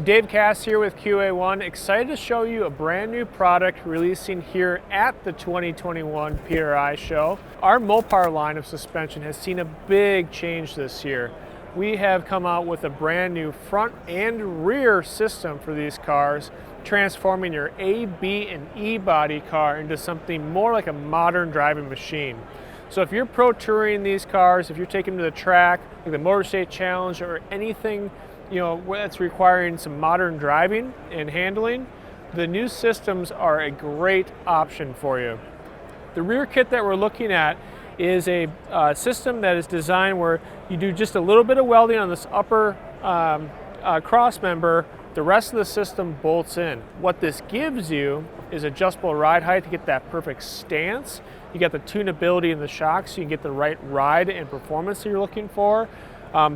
Dave Cass here with QA1, excited to show you a brand new product releasing here at the 2021 PRI show. Our Mopar line of suspension has seen a big change this year. We have come out with a brand new front and rear system for these cars, transforming your A, B, and E body car into something more like a modern driving machine. So if you're pro touring these cars, if you're taking them to the track, like the Motor State Challenge or anything that's requiring some modern driving and handling, the new systems are a great option for you. The rear kit that we're looking at is a system that is designed where you do just a little bit of welding on this upper cross member. The rest of the system bolts in. What this gives you is adjustable ride height to get that perfect stance. You get the tunability in the shocks, so you can get the right ride and performance that you're looking for.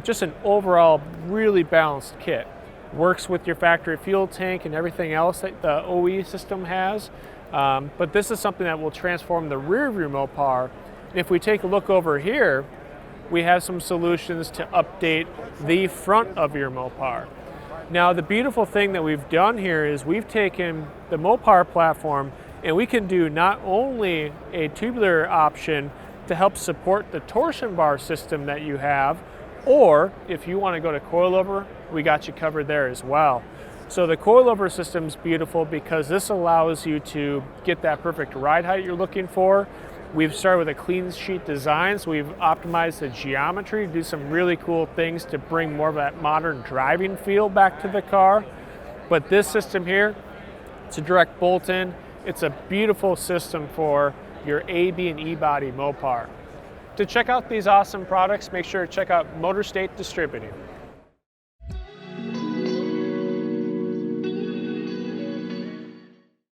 Just an overall really balanced kit. Works with your factory fuel tank and everything else that the OE system has. But this is something that will transform the rear of your Mopar. And if we take a look over here, we have some solutions to update the front of your Mopar. Now, the beautiful thing that we've done here is we've taken the Mopar platform and we can do not only a tubular option to help support the torsion bar system that you have, or if you want to go to coilover, we got you covered there as well. So the coilover system is beautiful because this allows you to get that perfect ride height you're looking for. We've started with a clean sheet design, so we've optimized the geometry to do some really cool things to bring more of that modern driving feel back to the car. But this system here, it's a direct bolt-in. It's a beautiful system for your A, B, and E body Mopar. To check out these awesome products, make sure to check out Motor State Distributing.